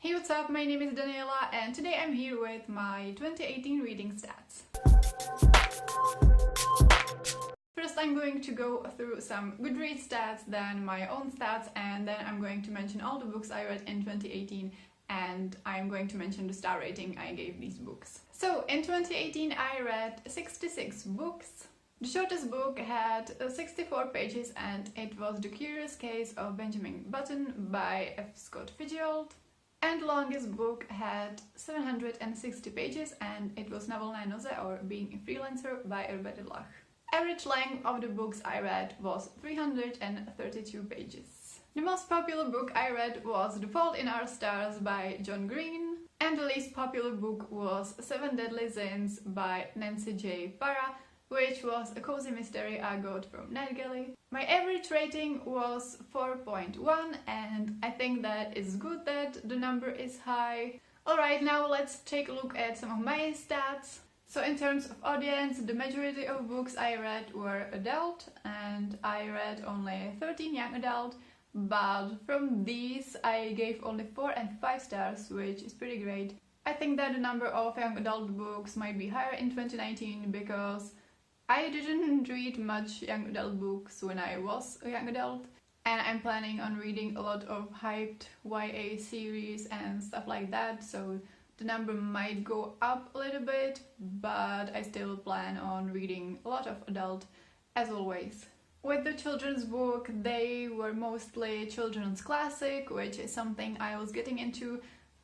Hey, what's up? My name is Daniela and today I'm here with my 2018 reading stats. First I'm going to go through some Goodreads stats, then my own stats, and then I'm going to mention all the books I read in 2018 and I'm going to mention the star rating I gave these books. So in 2018 I read 66 books. The shortest book had 64 pages and it was The Curious Case of Benjamin Button by F. Scott Fitzgerald. And the longest book had 760 pages and it was Navolné noze, or Being a Freelancer by Rebecca Lach. Average length of the books I read was 332 pages. The most popular book I read was The Fault in Our Stars by John Green, and the least popular book was Seven Deadly Sins by Nancy J. Parra, which was a cozy mystery I got from NetGalley. My average rating was 4.1 and I think that it's good that the number is high. Alright, now let's take a look at some of my stats. So in terms of audience, the majority of books I read were adult and I read only 13 young adult, but from these I gave only 4 and 5 stars, which is pretty great. I think that the number of young adult books might be higher in 2019 because I didn't read much young adult books when I was a young adult, and I'm planning on reading a lot of hyped YA series and stuff like that, so the number might go up a little bit, but I still plan on reading a lot of adult as always. With the children's book, they were mostly children's classic, which is something I was getting into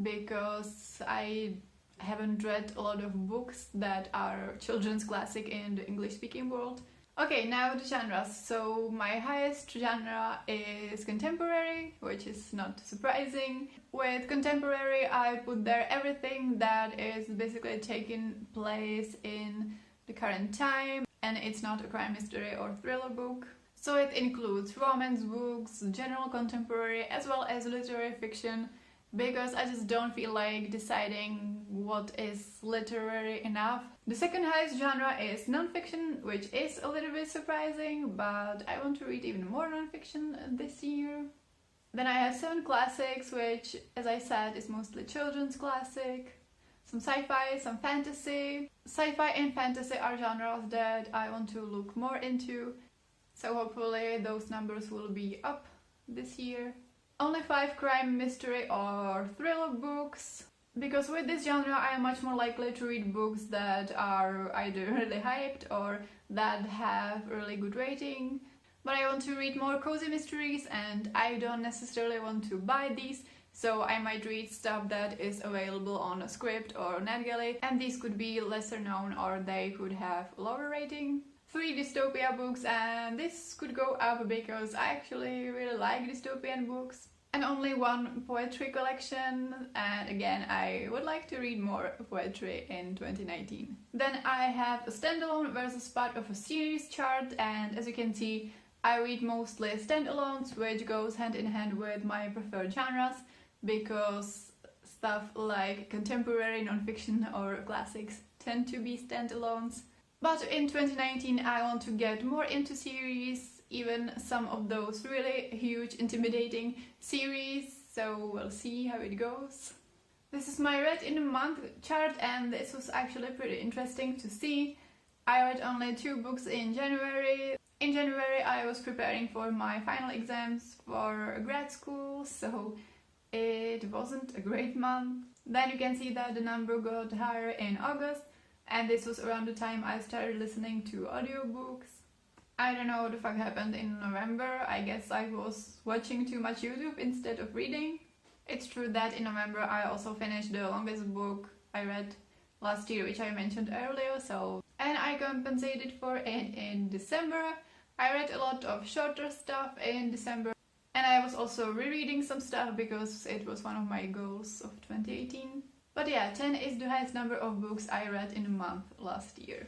because I haven't read a lot of books that are children's classic in the English-speaking world. Okay, now the genres. So my highest genre is contemporary, which is not surprising. With contemporary, I put there everything that is basically taking place in the current time, and it's not a crime mystery or thriller book. So it includes romance books, general contemporary, as well as literary fiction, because I just don't feel like deciding what is literary enough. The second highest genre is non-fiction, which is a little bit surprising, but I want to read even more non-fiction this year. Then I have 7 classics, which, as I said, is mostly children's classic, some sci-fi, some fantasy. Sci-fi and fantasy are genres that I want to look more into, so hopefully those numbers will be up this year. Only 5 crime, mystery or thriller books, because with this genre I am much more likely to read books that are either really hyped or that have a really good rating. But I want to read more cozy mysteries and I don't necessarily want to buy these, so I might read stuff that is available on a Script or NetGalley, and these could be lesser known or they could have a lower rating. 3 dystopia books, and this could go up because I actually really like dystopian books. And only 1 poetry collection, and again I would like to read more poetry in 2019. Then I have a standalone versus part of a series chart, and as you can see I read mostly standalones, which goes hand in hand with my preferred genres, because stuff like contemporary, non-fiction or classics tend to be standalones. But in 2019 I want to get more into series, even some of those really huge, intimidating series, so we'll see how it goes. This is my read in a month chart, and this was actually pretty interesting to see. I read only 2 books in January. In January I was preparing for my final exams for grad school, so it wasn't a great month. Then you can see that the number got higher in August, and this was around the time I started listening to audiobooks. I don't know what the fuck happened in November. I guess I was watching too much YouTube instead of reading. It's true that in November I also finished the longest book I read last year, which I mentioned earlier, and I compensated for it in December. I read a lot of shorter stuff in December, and I was also rereading some stuff because it was one of my goals of 2018. But yeah, 10 is the highest number of books I read in a month last year.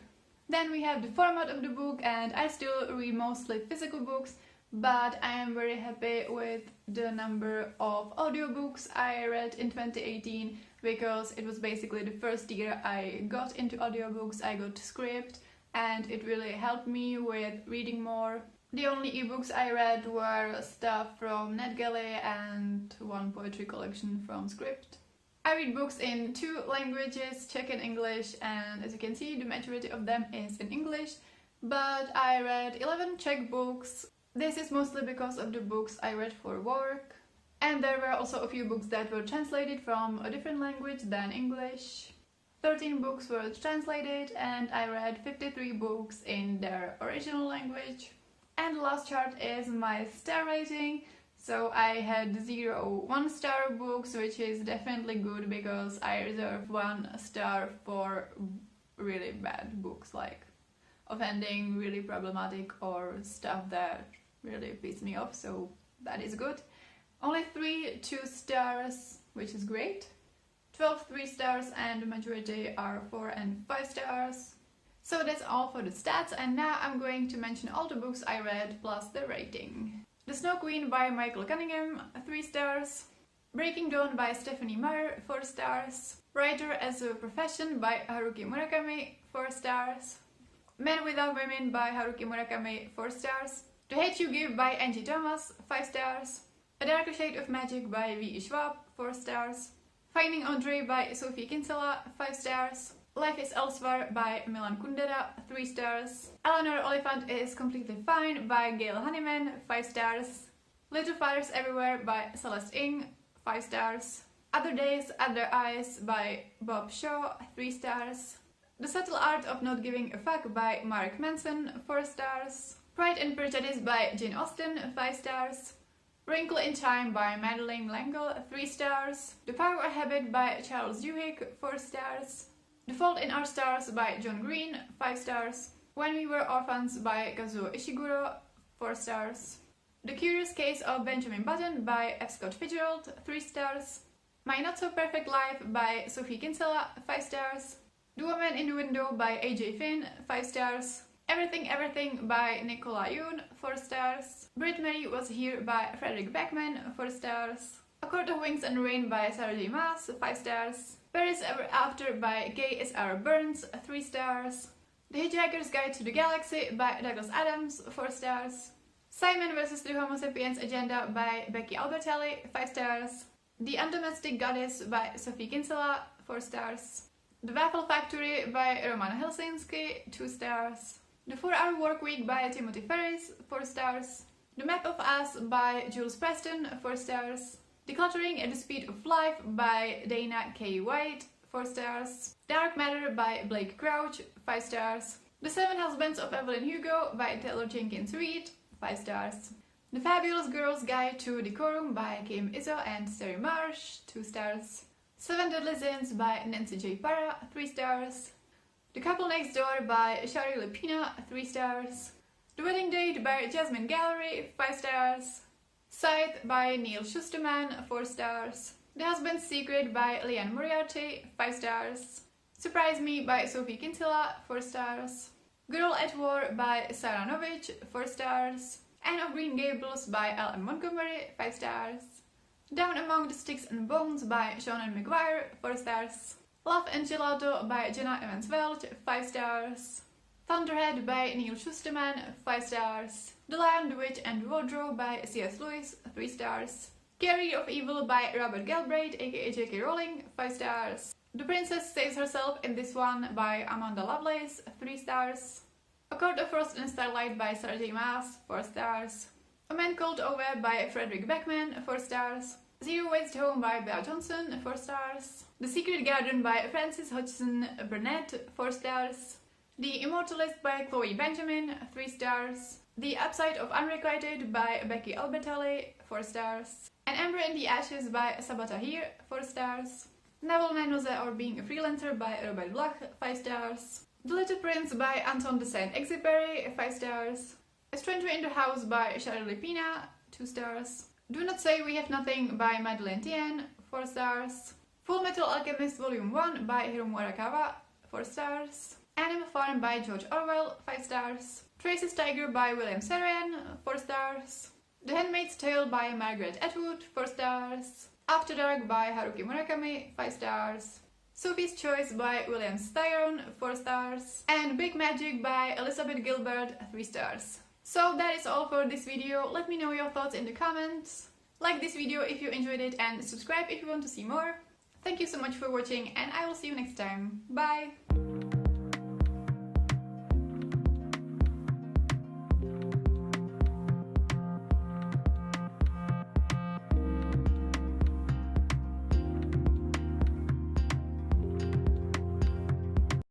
Then we have the format of the book, and I still read mostly physical books, but I am very happy with the number of audiobooks I read in 2018, because it was basically the first year I got into audiobooks. I got Script and it really helped me with reading more. The only ebooks I read were stuff from NetGalley and one poetry collection from Script. I read books in 2 languages, Czech and English, and as you can see the majority of them is in English, but I read 11 Czech books. This is mostly because of the books I read for work, and there were also a few books that were translated from a different language than English. 13 books were translated and I read 53 books in their original language. And the last chart is my star rating. So I had 0 1-star books, which is definitely good because I reserve 1 star for really bad books, like offending, really problematic, or stuff that really pissed me off, so that is good. Only 3 2 stars, which is great. 12 3 stars, and the majority are 4 and 5 stars. So that's all for the stats, and now I'm going to mention all the books I read plus the rating. The Snow Queen by Michael Cunningham, 3 stars. Breaking Dawn by Stephanie Meyer, 4 stars. Writer as a Profession by Haruki Murakami, 4 stars. Men Without Women by Haruki Murakami, 4 stars. The Hate You Give by Angie Thomas, 5 stars. A Darker Shade of Magic by V.E. Schwab, 4 stars. Finding Audrey by Sophie Kinsella, 5 stars. Life is Elsewhere by Milan Kundera, 3 stars. Eleanor Oliphant is Completely Fine by Gail Honeyman, 5 stars. Little Fires Everywhere by Celeste Ng, 5 stars. Other Days, Other Eyes by Bob Shaw, 3 stars. The Subtle Art of Not Giving a Fuck by Mark Manson, 4 stars. Pride and Prejudice by Jane Austen, 5 stars. Wrinkle in Time by Madeleine L'Engle, 3 stars. The Power Habit by Charles Duhigg, 4 stars. The Fault in Our Stars by John Green, 5 stars. When We Were Orphans by Kazuo Ishiguro, 4 stars. The Curious Case of Benjamin Button by F. Scott Fitzgerald, 3 stars. My Not So Perfect Life by Sophie Kinsella, 5 stars. The Woman in the Window by A.J. Finn, 5 stars. Everything Everything by Nicola Yoon, 4 stars. Brit Mary Was Here by Frederick Beckman, 4 stars. A Court of Wings and Rain by Sarah J. Maas, 5 stars. Paris Ever After by K.S.R. Burns, 3 stars. The Hitchhiker's Guide to the Galaxy by Douglas Adams, 4 stars. Simon vs. the Homo Sapiens Agenda by Becky Albertelli, 5 stars. The Undomestic Goddess by Sophie Kinsella, 4 stars. The Waffle Factory by Roman Helsinki, 2 stars. The 4-Hour Workweek by Timothy Ferris, 4 stars. The Map of Us by Jules Preston, 4 stars. Decluttering at the Speed of Life by Dana K. White, 4 stars. Dark Matter by Blake Crouch, 5 stars. The 7 Husbands of Evelyn Hugo by Taylor Jenkins Reid, 5 stars. The Fabulous Girl's Guide to Decorum by Kim Izzo and Terry Marsh, 2 stars. 7 Deadly Sins by Nancy J. Parra, 3 stars. The Couple Next Door by Shari Lipina, 3 stars. The Wedding Date by Jasmine Gallery, 5 stars. Scythe by Neil Schusterman, 4 stars. The Husband's Secret by Leanne Moriarty, 5 stars. Surprise Me by Sophie Kinsella, 4 stars. Girl at War by Sarah Novich, 4 stars. Anne of Green Gables by L.M. Montgomery, 5 stars. Down Among the Sticks and Bones by Seanan McGuire, 4 stars. Love and Gelato by Jenna Evans Welch, 5 stars. Thunderhead by Neil Schusterman, 5 stars. The Lion, the Witch and the Wardrobe by C.S. Lewis, 3 stars. Carrier of Evil by Robert Galbraith, aka J.K. Rowling, 5 stars. The Princess Saves Herself in This One by Amanda Lovelace, 3 stars. A Court of Frost and Starlight by Sarah J. Maas, 4 stars. A Man Called Ove by Frederick Beckman, 4 stars. Zero Waste Home by Bea Johnson, 4 stars. The Secret Garden by Frances Hodgson Burnett, 4 stars. The Immortalist by Chloe Benjamin, 3 stars. The Upside of Unrequited by Becky Albertelli, 4 stars. An Ember in the Ashes by Sabah Tahir, 4 stars. Naval Menoze or Being a Freelancer by Robert Bloch, 5 stars. The Little Prince by Anton de Saint-Exupéry, 5 stars. A Stranger in the House by Shari Lipina, 2 stars. Do Not Say We Have Nothing by Madeleine Tien, 4 stars. Full Metal Alchemist Volume 1 by Hiromu Arakawa, 4 stars. Animal Farm by George Orwell, 5 stars. Tracy's Tiger by William Saroyan, 4 stars. The Handmaid's Tale by Margaret Atwood, 4 stars. After Dark by Haruki Murakami, 5 stars. Sophie's Choice by William Styron, 4 stars. And Big Magic by Elizabeth Gilbert, 3 stars. So that is all for this video. Let me know your thoughts in the comments. Like this video if you enjoyed it and subscribe if you want to see more. Thank you so much for watching and I will see you next time. Bye!